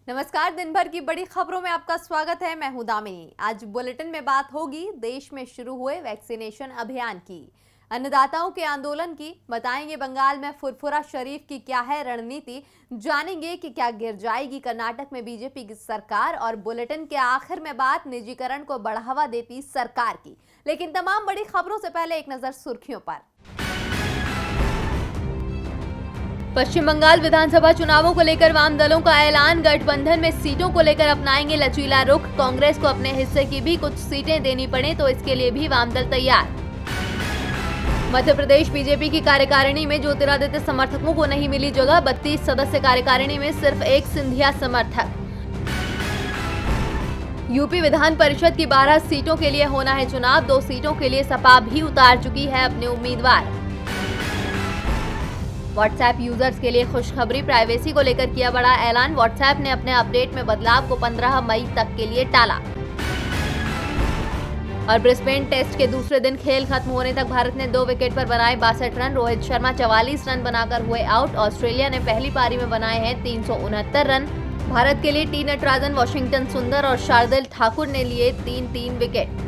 नमस्कार। दिन भर की बड़ी खबरों में आपका स्वागत है। मैं हूं दामिनी। आज बुलेटिन में बात होगी देश में शुरू हुए वैक्सीनेशन अभियान की, अन्नदाताओं के आंदोलन की, बताएंगे बंगाल में फुरफुरा शरीफ की क्या है रणनीति, जानेंगे कि क्या गिर जाएगी कर्नाटक में बीजेपी की सरकार, और बुलेटिन के आखिर में बात निजीकरण को बढ़ावा देती सरकार की। लेकिन तमाम बड़ी खबरों से पहले एक नजर सुर्खियों पर। पश्चिम बंगाल विधानसभा चुनावों को लेकर वाम दलों का ऐलान, गठबंधन में सीटों को लेकर अपनाएंगे लचीला रुख, कांग्रेस को अपने हिस्से की भी कुछ सीटें देनी पड़े तो इसके लिए भी वाम दल तैयार। मध्य प्रदेश बीजेपी की कार्यकारिणी में ज्योतिरादित्य समर्थकों को नहीं मिली जगह, 32 सदस्य कार्यकारिणी में सिर्फ एक सिंधिया समर्थक। यूपी विधान परिषद की 12 सीटों के लिए होना है चुनाव, 2 सीटों के लिए सपा भी उतार चुकी है अपने उम्मीदवार। व्हाट्सएप यूजर्स के लिए खुशखबरी, प्राइवेसी को लेकर किया बड़ा ऐलान, व्हाट्सएप ने अपने अपडेट में बदलाव को 15 मई तक के लिए टाला। और ब्रिस्बेन टेस्ट के दूसरे दिन खेल खत्म होने तक भारत ने 2 विकेट पर बनाए 62 रन, रोहित शर्मा 44 रन बनाकर हुए आउट। ऑस्ट्रेलिया ने पहली पारी में बनाए हैं 369 रन। भारत के लिए टी नटराजन, वाशिंगटन सुंदर और शार्दुल ठाकुर ने लिए 3-3 विकेट।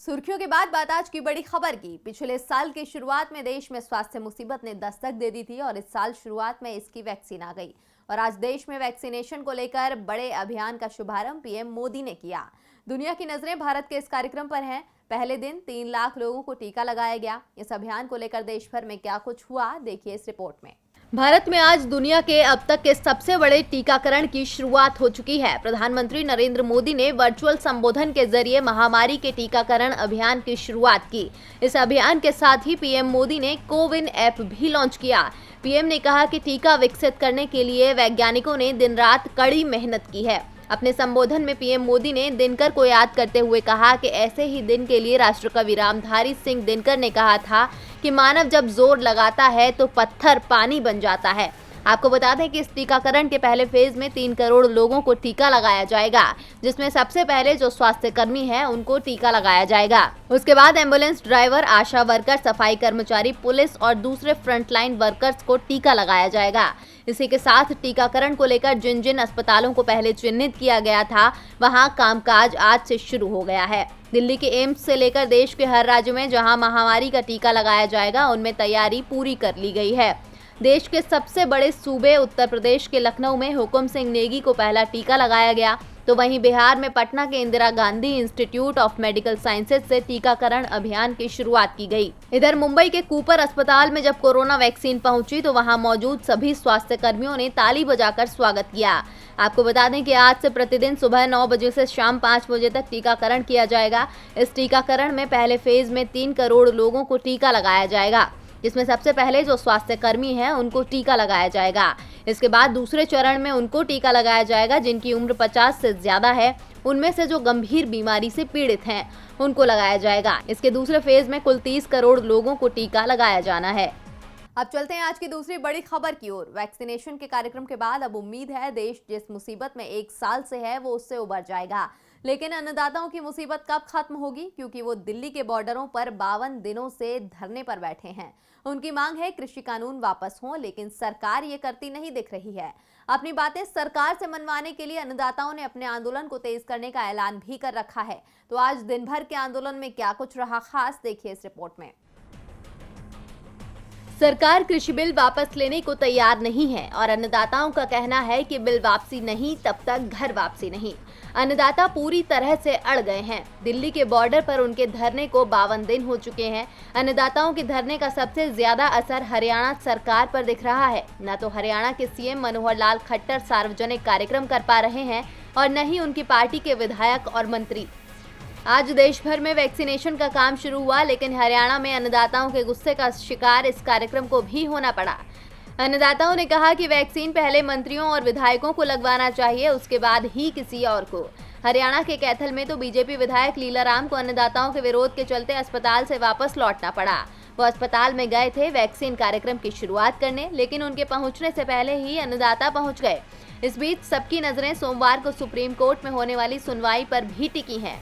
सुर्खियों के बाद बात आज की बड़ी खबर की। पिछले साल की शुरुआत में देश में स्वास्थ्य मुसीबत ने दस्तक दे दी थी और इस साल शुरुआत में इसकी वैक्सीन आ गई और आज देश में वैक्सीनेशन को लेकर बड़े अभियान का शुभारंभ पीएम मोदी ने किया। दुनिया की नजरें भारत के इस कार्यक्रम पर हैं। पहले दिन 3 लाख लोगों को टीका लगाया गया। इस अभियान को लेकर देश भर में क्या कुछ हुआ, देखिए इस रिपोर्ट में। भारत में आज दुनिया के अब तक के सबसे बड़े टीकाकरण की शुरुआत हो चुकी है। प्रधानमंत्री नरेंद्र मोदी ने वर्चुअल संबोधन के जरिए महामारी के टीकाकरण अभियान की शुरुआत की। इस अभियान के साथ ही पीएम मोदी ने कोविन ऐप भी लॉन्च किया। पीएम ने कहा कि टीका विकसित करने के लिए वैज्ञानिकों ने दिन रात कड़ी मेहनत की है। अपने संबोधन में पीएम मोदी ने दिनकर को याद करते हुए कहा कि ऐसे ही दिन के लिए राष्ट्रकवि रामधारी सिंह दिनकर ने कहा था कि मानव जब जोर लगाता है तो पत्थर पानी बन जाता है। आपको बता दें कि इस टीकाकरण के पहले फेज में 3 करोड़ लोगों को टीका लगाया जाएगा, जिसमें सबसे पहले जो स्वास्थ्य कर्मी हैं उनको टीका लगाया जाएगा। उसके बाद एम्बुलेंस ड्राइवर, आशा वर्कर, सफाई कर्मचारी, पुलिस और दूसरे फ्रंटलाइन वर्कर्स को टीका लगाया जाएगा। इसी के साथ टीकाकरण को लेकर जिन जिन अस्पतालों को पहले चिन्हित किया गया था वहां कामकाज आज से शुरू हो गया है। दिल्ली के एम्स से लेकर देश के हर राज्य में जहां महामारी का टीका लगाया जाएगा उनमें तैयारी पूरी कर ली गई है। देश के सबसे बड़े सूबे उत्तर प्रदेश के लखनऊ में हुकुम सिंह नेगी को पहला टीका लगाया गया, तो वहीं बिहार में पटना के Indira Gandhi institute of medical sciences से टीकाकरण अभियान की शुरुआत की गई। इधर मुंबई के कूपर अस्पताल में जब कोरोना वैक्सीन पहुंची तो वहां मौजूद सभी स्वास्थ्य कर्मियों ने ताली बजाकर स्वागत किया। आपको बता दें कि आज से प्रतिदिन सुबह 9 बजे से शाम 5 बजे तक टीकाकरण किया जाएगा। इस टीकाकरण में पहले फेज में 3 करोड़ लोगों को टीका लगाया जाएगा, जिसमें सबसे पहले जो स्वास्थ्य कर्मी हैं उनको टीका लगाया जाएगा। इसके बाद दूसरे चरण में उनको टीका लगाया जाएगा जिनकी उम्र 50 से ज्यादा है। उनमें से जो गंभीर बीमारी से पीड़ित हैं उनको लगाया जाएगा। इसके दूसरे फेज में कुल 30 करोड़ लोगों को टीका लगाया जाना है। अब चलते हैं आज की दूसरी बड़ी खबर की ओर। वैक्सीनेशन के कार्यक्रम के बाद अब उम्मीद है देश जिस मुसीबत में 1 साल से है वो उससे उबर जाएगा। लेकिन अन्नदाताओं की मुसीबत कब खत्म होगी, क्योंकि वो दिल्ली के बॉर्डरों पर 52 दिनों से धरने पर बैठे हैं। उनकी मांग है कृषि कानून वापस हों, लेकिन सरकार ये करती नहीं दिख रही है। अपनी बातें सरकार से मनवाने के लिए अन्नदाताओं ने अपने आंदोलन को तेज करने का ऐलान भी कर रखा है। तो आज दिन भर के आंदोलन में क्या कुछ रहा खास, देखिए इस रिपोर्ट में। सरकार कृषि बिल वापस लेने को तैयार नहीं है और अन्नदाताओं का कहना है कि बिल वापसी नहीं तब तक घर वापसी नहीं। अन्नदाता पूरी तरह से अड़ गए हैं। दिल्ली के बॉर्डर पर उनके धरने को 52 दिन हो चुके हैं। अन्नदाताओं के धरने का सबसे ज्यादा असर हरियाणा सरकार पर दिख रहा है। न तो हरियाणा के सीएम मनोहर लाल खट्टर सार्वजनिक कार्यक्रम कर पा रहे हैं और न ही उनकी पार्टी के विधायक और मंत्री। आज देश भर में वैक्सीनेशन का काम शुरू हुआ, लेकिन हरियाणा में अन्नदाताओं के गुस्से का शिकार इस कार्यक्रम को भी होना पड़ा। अन्नदाताओं ने कहा कि वैक्सीन पहले मंत्रियों और विधायकों को लगवाना चाहिए, उसके बाद ही किसी और को। हरियाणा के कैथल में तो बीजेपी विधायक लीलाराम को अन्नदाताओं के विरोध के चलते अस्पताल से वापस लौटना पड़ा। वो अस्पताल में गए थे वैक्सीन कार्यक्रम की शुरुआत करने, लेकिन उनके पहुंचने से पहले ही अन्नदाता पहुंच गए। इस बीच सबकी नजरें सोमवार को सुप्रीम कोर्ट में होने वाली सुनवाई पर भी टिकी हैं।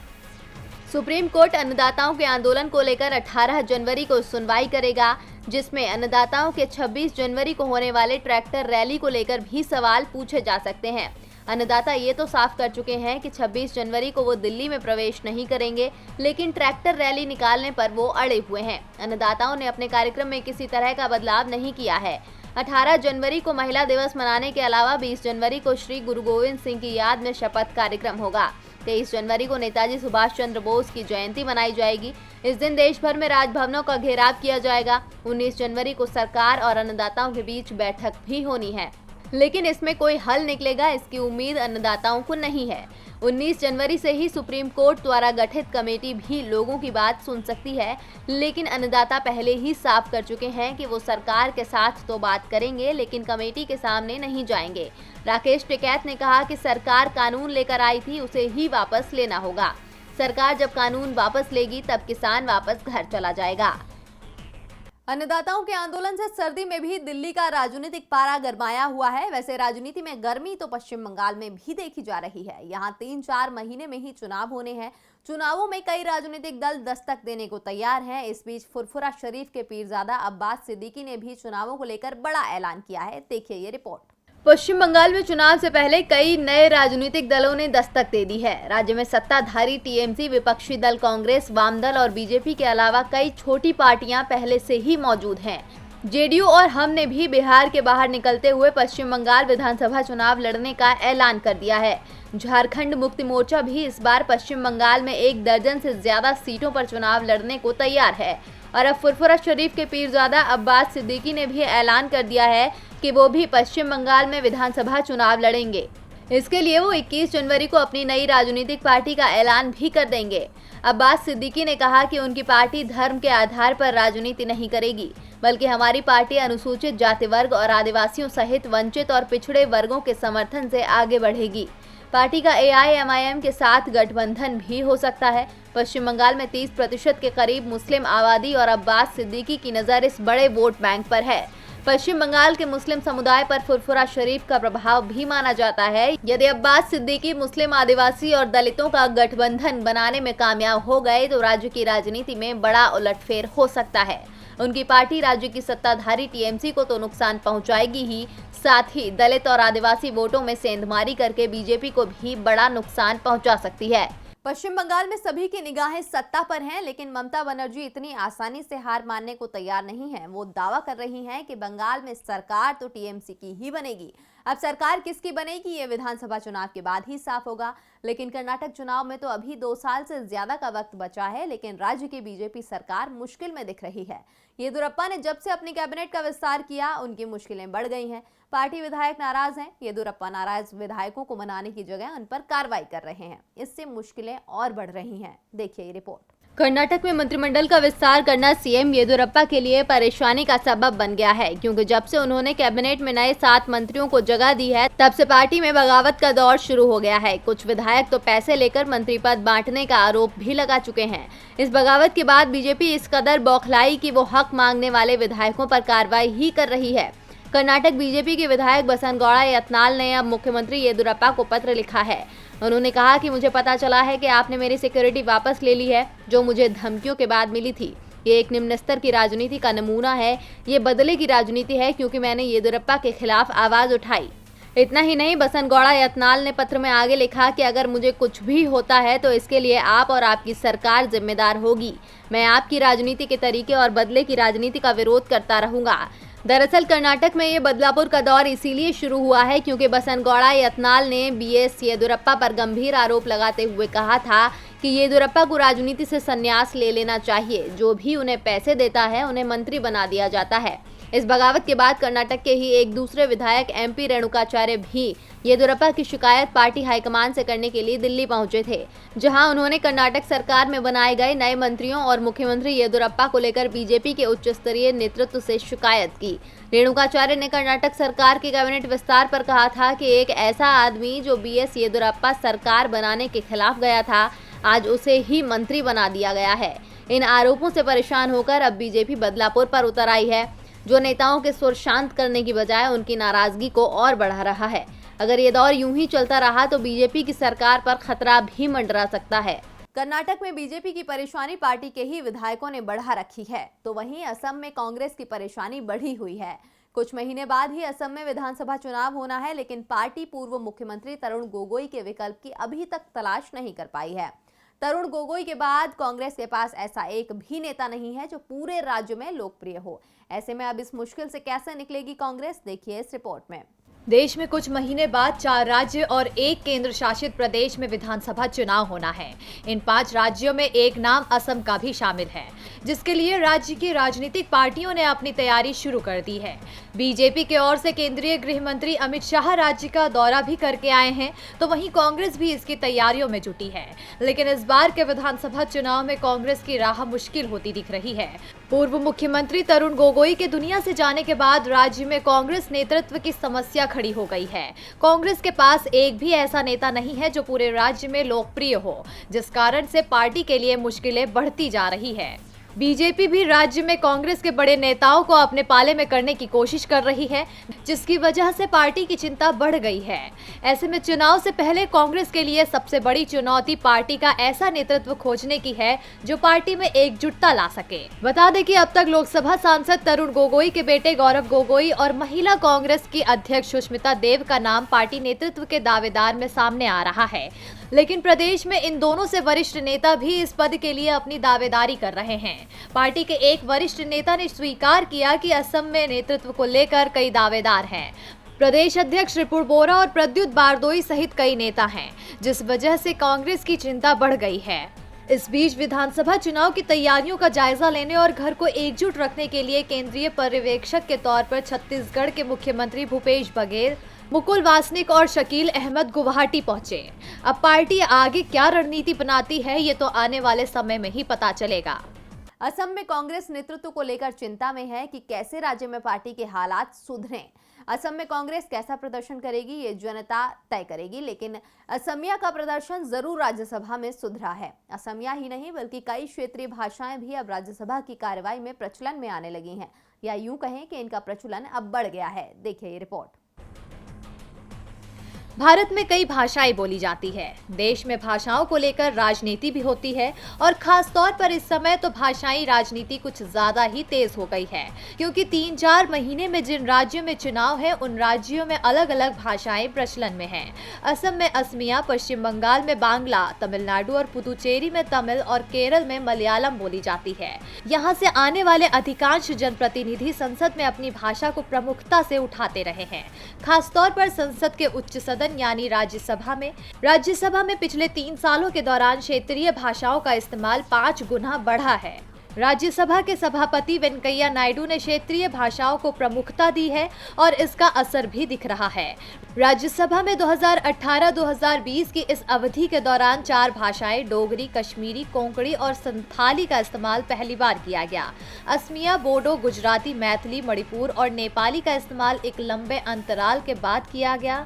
सुप्रीम कोर्ट अन्नदाताओं के आंदोलन को लेकर 18 जनवरी को सुनवाई करेगा। जिसमें अन्नदाताओं के 26 जनवरी को होने वाले ट्रैक्टर रैली को लेकर भी सवाल पूछे जा सकते हैं। अन्नदाता ये तो साफ कर चुके हैं कि 26 जनवरी को वो दिल्ली में प्रवेश नहीं करेंगे, लेकिन ट्रैक्टर रैली निकालने पर वो अड़े हुए हैं। अन्नदाताओं ने अपने कार्यक्रम में किसी तरह का बदलाव नहीं किया है। 18 जनवरी को महिला दिवस मनाने के अलावा 20 जनवरी को श्री गुरु गोविंद सिंह की याद में शपथ कार्यक्रम होगा। 23 जनवरी को नेताजी सुभाष चंद्र बोस की जयंती मनाई जाएगी। इस दिन देश भर में राजभवनों का घेराव किया जाएगा। 19 जनवरी को सरकार और अन्नदाताओं के बीच बैठक भी होनी है, लेकिन इसमें कोई हल निकलेगा इसकी उम्मीद अन्नदाताओं को नहीं है। 19 जनवरी से ही सुप्रीम कोर्ट द्वारा गठित कमेटी भी लोगों की बात सुन सकती है, लेकिन अन्नदाता पहले ही साफ कर चुके हैं कि वो सरकार के साथ तो बात करेंगे, लेकिन कमेटी के सामने नहीं जाएंगे। राकेश टिकैत ने कहा कि सरकार कानून लेकर आई थी, उसे ही वापस लेना होगा। सरकार जब कानून वापस लेगी तब किसान वापस घर चला जाएगा। अन्नदाताओं के आंदोलन से सर्दी में भी दिल्ली का राजनीतिक पारा गरमाया हुआ है। वैसे राजनीति में गर्मी तो पश्चिम बंगाल में भी देखी जा रही है। यहाँ 3-4 महीने में ही चुनाव होने हैं। चुनावों में कई राजनीतिक दल दस्तक देने को तैयार हैं। इस बीच फुरफुरा शरीफ के पीरजादा अब्बास सिद्दीकी ने भी चुनावों को लेकर बड़ा ऐलान किया है। देखिए ये रिपोर्ट। पश्चिम बंगाल में चुनाव से पहले कई नए राजनीतिक दलों ने दस्तक दे दी है। राज्य में सत्ताधारी टीएमसी, विपक्षी दल कांग्रेस, वाम दल और बीजेपी के अलावा कई छोटी पार्टियां पहले से ही मौजूद हैं। जेडीयू और हम ने भी बिहार के बाहर निकलते हुए पश्चिम बंगाल विधानसभा चुनाव लड़ने का ऐलान कर दिया है। झारखंड मुक्ति मोर्चा भी इस बार पश्चिम बंगाल में 1 दर्जन से ज्यादा सीटों पर चुनाव लड़ने को तैयार है। और अब फुरफुरा शरीफ के पीरजादा अब्बास सिद्दीकी ने भी ऐलान कर दिया है कि वो भी पश्चिम बंगाल में विधानसभा चुनाव लड़ेंगे। इसके लिए वो 21 जनवरी को अपनी नई राजनीतिक पार्टी का ऐलान भी कर देंगे। अब्बास सिद्दीकी ने कहा कि उनकी पार्टी धर्म के आधार पर राजनीति नहीं करेगी, बल्कि हमारी पार्टी अनुसूचित जाति वर्ग और आदिवासियों सहित वंचित और पिछड़े वर्गों के समर्थन से आगे बढ़ेगी। पार्टी का AIMIM के साथ गठबंधन भी हो सकता है। पश्चिम बंगाल में 30% के करीब मुस्लिम आबादी और अब्बास सिद्दीकी की नज़र इस बड़े वोट बैंक पर है। पश्चिम बंगाल के मुस्लिम समुदाय पर फुरफुरा शरीफ का प्रभाव भी माना जाता है। यदि अब्बास सिद्दीकी मुस्लिम, आदिवासी और दलितों का गठबंधन बनाने में कामयाब हो गए तो राज्य की राजनीति में बड़ा उलटफेर हो सकता है। उनकी पार्टी राज्य की सत्ताधारी टीएमसी को तो नुकसान पहुंचाएगी ही, साथ ही दलित और आदिवासी वोटों में सेंधमारी करके बीजेपी को भी बड़ा नुकसान पहुंचा सकती है। पश्चिम बंगाल में सभी की निगाहें सत्ता पर हैं, लेकिन ममता बनर्जी इतनी आसानी से हार मानने को तैयार नहीं है। वो दावा कर रही हैं कि बंगाल में सरकार तो टीएमसी की ही बनेगी। अब सरकार किसकी बनेगी ये विधानसभा चुनाव के बाद ही साफ होगा। लेकिन कर्नाटक चुनाव में तो अभी 2 साल से ज्यादा का वक्त बचा है, लेकिन राज्य की बीजेपी सरकार मुश्किल में दिख रही है। येदियुरप्पा ने जब से अपनी कैबिनेट का विस्तार किया, उनकी मुश्किलें बढ़ गई हैं। पार्टी विधायक नाराज हैं। येदियुरप्पा नाराज विधायकों को मनाने की जगह उन पर कार्रवाई कर रहे हैं। इससे मुश्किलें और बढ़ रही हैं। देखिए ये रिपोर्ट। कर्नाटक में मंत्रिमंडल का विस्तार करना सीएम येदियुरप्पा के लिए परेशानी का सबब बन गया है, क्योंकि जब से उन्होंने कैबिनेट में नए 7 मंत्रियों को जगह दी है, तब से पार्टी में बगावत का दौर शुरू हो गया है। कुछ विधायक तो पैसे लेकर मंत्री पद बांटने का आरोप भी लगा चुके हैं। इस बगावत के बाद बीजेपी इस कदर बौखलाई कि वो हक मांगने वाले विधायकों पर कार्रवाई ही कर रही है। कर्नाटक बीजेपी के विधायक बसनगौड़ा यत्नाल ने अब मुख्यमंत्री येदियुरप्पा को पत्र लिखा है। उन्होंने कहा कि मुझे पता चला है कि आपने मेरी सिक्योरिटी वापस ले ली है, जो मुझे धमकियों के बाद मिली थी। ये एक निम्न स्तर की राजनीति का नमूना है। ये बदले की राजनीति है, क्योंकि मैंने येदियुरप्पा के खिलाफ आवाज उठाई। इतना ही नहीं, बसनगौड़ा यत्नाल ने पत्र में आगे लिखा कि अगर मुझे कुछ भी होता है तो इसके लिए आप और आपकी सरकार जिम्मेदार होगी। मैं आपकी राजनीति के तरीके और बदले की राजनीति का विरोध करता रहूंगा। दरअसल कर्नाटक में ये बदलापुर का दौर इसीलिए शुरू हुआ है क्योंकि बसनगौड़ा यत्नाल ने बीएस येदियुरप्पा पर गंभीर आरोप लगाते हुए कहा था कि येदियुरप्पा को राजनीति से संन्यास ले लेना चाहिए। जो भी उन्हें पैसे देता है उन्हें मंत्री बना दिया जाता है। इस बगावत के बाद कर्नाटक के ही एक दूसरे विधायक MP रेणुकाचार्य भी येदियुरप्पा की शिकायत पार्टी हाईकमान से करने के लिए दिल्ली पहुंचे थे, जहां उन्होंने कर्नाटक सरकार में बनाए गए नए मंत्रियों और मुख्यमंत्री येदियुरप्पा को लेकर बीजेपी के उच्च स्तरीय नेतृत्व से शिकायत की। रेणुकाचार्य ने कर्नाटक सरकार के कैबिनेट विस्तार पर कहा था कि एक ऐसा आदमी जो BS येदियुरप्पा सरकार बनाने के खिलाफ गया था, आज उसे ही मंत्री बना दिया गया है। इन आरोपों से परेशान होकर अब बीजेपी बदलापुर पर उतर आई है, जो नेताओं के सुर शांत करने की बजाय उनकी नाराजगी को और बढ़ा रहा है। अगर ये दौर यूं ही चलता रहा तो बीजेपी की सरकार पर खतरा भी मंडरा सकता है। कर्नाटक में बीजेपी की परेशानी पार्टी के ही विधायकों ने बढ़ा रखी है, तो वहीं असम में कांग्रेस की परेशानी बढ़ी हुई है। कुछ महीने बाद ही असम में विधानसभा चुनाव होना है, लेकिन पार्टी पूर्व मुख्यमंत्री तरुण गोगोई के विकल्प की अभी तक तलाश नहीं कर पाई है। तरुण गोगोई के बाद कांग्रेस के पास ऐसा एक भी नेता नहीं है जो पूरे राज्य में लोकप्रिय हो। ऐसे में अब इस मुश्किल से कैसे निकलेगी कांग्रेस, देखिए इस रिपोर्ट में। देश में कुछ महीने बाद 4 राज्य और 1 केंद्र शासित प्रदेश में विधानसभा चुनाव होना है। इन 5 राज्यों में एक नाम असम का भी शामिल है, जिसके लिए राज्य की राजनीतिक पार्टियों ने अपनी तैयारी शुरू कर दी है। बीजेपी की ओर से केंद्रीय गृह मंत्री अमित शाह राज्य का दौरा भी करके आए हैं, तो वहीं कांग्रेस भी इसकी तैयारियों में जुटी है। लेकिन इस बार के विधानसभा चुनाव में कांग्रेस की राह मुश्किल होती दिख रही है। पूर्व मुख्यमंत्री तरुण गोगोई के दुनिया से जाने के बाद राज्य में कांग्रेस नेतृत्व की समस्या खड़ी हो गई है। कांग्रेस के पास एक भी ऐसा नेता नहीं है जो पूरे राज्य में लोकप्रिय हो, जिस कारण से पार्टी के लिए मुश्किलें बढ़ती जा रही है। बीजेपी भी राज्य में कांग्रेस के बड़े नेताओं को अपने पाले में करने की कोशिश कर रही है, जिसकी वजह से पार्टी की चिंता बढ़ गई है। ऐसे में चुनाव से पहले कांग्रेस के लिए सबसे बड़ी चुनौती पार्टी का ऐसा नेतृत्व खोजने की है जो पार्टी में एकजुटता ला सके। बता दें कि अब तक लोकसभा सांसद तरुण गोगोई के बेटे गौरव गोगोई और महिला कांग्रेस की अध्यक्ष सुष्मिता देव का नाम पार्टी नेतृत्व के दावेदार में सामने आ रहा है, लेकिन प्रदेश में इन दोनों से वरिष्ठ नेता भी इस पद के लिए अपनी दावेदारी कर रहे हैं। पार्टी के एक वरिष्ठ नेता ने स्वीकार किया कि असम में नेतृत्व को लेकर कई दावेदार हैं। प्रदेश अध्यक्ष रिपुण बोरा और प्रद्युत बारदोई सहित कई नेता हैं, जिस वजह से कांग्रेस की चिंता बढ़ गई है। इस बीच विधानसभा चुनाव की तैयारियों का जायजा लेने और घर को एकजुट रखने के लिए केंद्रीय पर्यवेक्षक के तौर पर छत्तीसगढ़ के मुख्यमंत्री भूपेश बघेल, मुकुल वासनिक और शकील अहमद गुवाहाटी पहुंचे। अब पार्टी आगे क्या रणनीति बनाती है, ये तो आने वाले समय में ही पता चलेगा। असम में कांग्रेस नेतृत्व को लेकर चिंता में है कि कैसे राज्य में पार्टी के हालात सुधरें। असम में कांग्रेस कैसा प्रदर्शन करेगी ये जनता तय करेगी, लेकिन असमिया का प्रदर्शन जरूर राज्यसभा में सुधरा है। असमिया ही नहीं बल्कि कई क्षेत्रीय भाषाएं भी अब राज्यसभा की कार्रवाई में प्रचलन में आने लगी हैं, या यूं कहें कि इनका प्रचलन अब बढ़ गया है। देखिए ये रिपोर्ट। भारत में कई भाषाएं बोली जाती है। देश में भाषाओं को लेकर राजनीति भी होती है, और खास तौर पर इस समय तो भाषाई राजनीति कुछ ज्यादा ही तेज हो गई है, क्योंकि 3-4 महीने में जिन राज्यों में चुनाव है उन राज्यों में अलग अलग भाषाएं प्रचलन में हैं। असम में असमिया, पश्चिम बंगाल में बांग्ला, तमिलनाडु और पुदुचेरी में तमिल और केरल में मलयालम बोली जाती है। यहाँ से आने वाले अधिकांश जनप्रतिनिधि संसद में अपनी भाषा को प्रमुखता से उठाते रहे हैं। खासतौर पर संसद के उच्च सदन यानी राज्यसभा में पिछले 3 सालों के दौरान क्षेत्रीय भाषाओं का इस्तेमाल 5 गुना बढ़ा है। राज्यसभा के सभापति वेंकैया नायडू ने क्षेत्रीय भाषाओं को प्रमुखता दी है और इसका असर भी दिख रहा है। राज्यसभा में 2018-2020 की इस अवधि के दौरान 4 भाषाएं डोगरी, कश्मीरी, कोंकणी और संथाली का इस्तेमाल पहली बार किया गया। असमिया, बोडो, गुजराती, मैथिली, मणिपुर और नेपाली का इस्तेमाल एक लंबे अंतराल के बाद किया गया।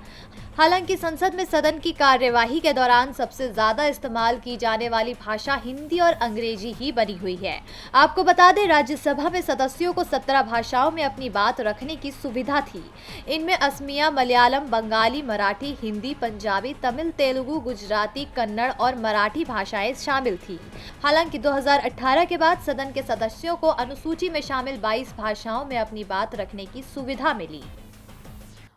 हालांकि संसद में सदन की कार्यवाही के दौरान सबसे ज्यादा इस्तेमाल की जाने वाली भाषा हिंदी और अंग्रेजी ही बनी हुई है। आपको बता दें, राज्यसभा में सदस्यों को 17 भाषाओं में अपनी बात रखने की सुविधा थी। इनमें असमिया, मलयालम, बंगाली, मराठी, हिंदी, पंजाबी, तमिल, तेलुगु, गुजराती, कन्नड़ और मराठी भाषाएं शामिल थी। हालांकि 2018 के बाद सदन के सदस्यों को अनुसूची में शामिल 22 भाषाओं में अपनी बात रखने की सुविधा मिली।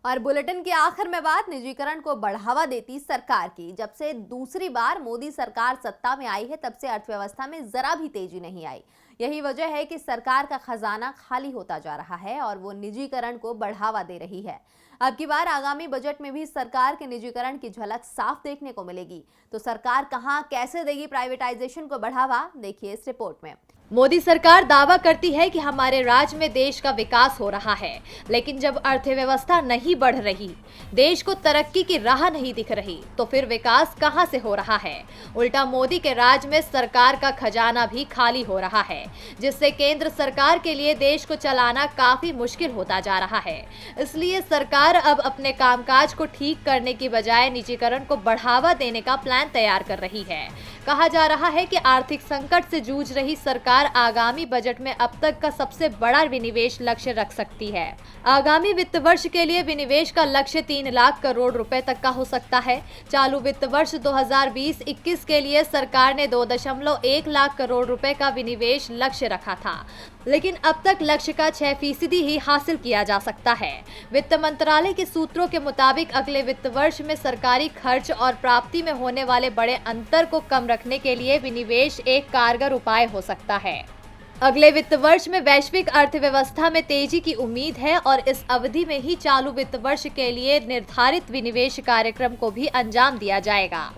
और बुलेटिन के आखिर में बात निजीकरण को बढ़ावा देती सरकार की। जब से दूसरी बार मोदी सरकार सत्ता में आई है, तब से अर्थव्यवस्था में जरा भी तेजी नहीं आई। यही वजह है कि सरकार का खजाना खाली होता जा रहा है और वो निजीकरण को बढ़ावा दे रही है। अब की बार आगामी बजट में भी सरकार के निजीकरण की झलक साफ देखने को मिलेगी। तो सरकार कहां कैसे देगी प्राइवेटाइजेशन को बढ़ावा, देखिए इस रिपोर्ट में। मोदी सरकार दावा करती है कि हमारे राज्य में देश का विकास हो रहा है, लेकिन जब अर्थव्यवस्था नहीं बढ़ रही, देश को तरक्की की राह नहीं दिख रही, तो फिर विकास कहां से हो रहा है। उल्टा मोदी के राज में सरकार का खजाना भी खाली हो रहा है, जिससे केंद्र सरकार के लिए देश को चलाना काफी मुश्किल होता जा रहा है। इसलिए सरकार अब अपने कामकाज को ठीक करने की बजाय निजीकरण को बढ़ावा देने का प्लान तैयार कर रही है। कहा जा रहा है कि आर्थिक संकट से जूझ रही सरकार सरकार आगामी बजट में अब तक का सबसे बड़ा विनिवेश लक्ष्य रख सकती है। आगामी वित्त वर्ष के लिए विनिवेश का लक्ष्य 3 लाख करोड़ रुपए तक का हो सकता है। चालू वित्त वर्ष 2020-21 के लिए सरकार ने 2.1 लाख करोड़ रुपए का विनिवेश लक्ष्य रखा था, लेकिन अब तक लक्ष्य का 6% ही हासिल किया जा सकता है। वित्त मंत्रालय के सूत्रों के मुताबिक अगले वित्त वर्ष में सरकारी खर्च और प्राप्ति में होने वाले बड़े अंतर को कम रखने के लिए विनिवेश एक कारगर उपाय हो सकता है। अगले वित्त वर्ष में वैश्विक अर्थव्यवस्था में तेजी की उम्मीद है और इस अवधि में ही चालू वित्त वर्ष के लिए निर्धारित विनिवेश कार्यक्रम को भी अंजाम दिया जाएगा।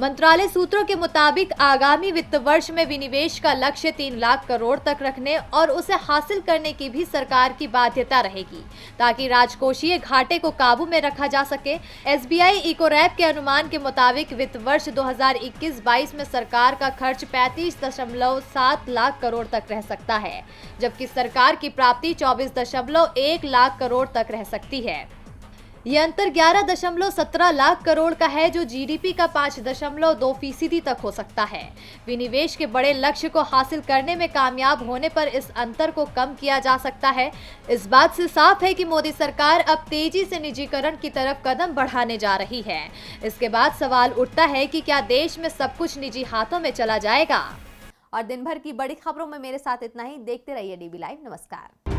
मंत्रालय सूत्रों के मुताबिक आगामी वित्त वर्ष में विनिवेश का लक्ष्य 3 लाख करोड़ तक रखने और उसे हासिल करने की भी सरकार की बाध्यता रहेगी, ताकि राजकोषीय घाटे को काबू में रखा जा सके। SBI इकोरैप के अनुमान के मुताबिक वित्त वर्ष 2021-22 में सरकार का खर्च 35.7 लाख करोड़ तक रह सकता है, जबकि सरकार की प्राप्ति 24.1 लाख करोड़ तक रह सकती है। ये अंतर 11.17 लाख करोड़ का है, जो GDP का 5.2% तक हो सकता है। विनिवेश के बड़े लक्ष्य को हासिल करने में कामयाब होने पर इस अंतर को कम किया जा सकता है। इस बात से साफ है कि मोदी सरकार अब तेजी से निजीकरण की तरफ कदम बढ़ाने जा रही है। इसके बाद सवाल उठता है कि क्या देश में सब कुछ निजी हाथों में चला जाएगा? और दिन भर की बड़ी खबरों में मेरे साथ इतना ही। देखते रहिए DB लाइव। नमस्कार।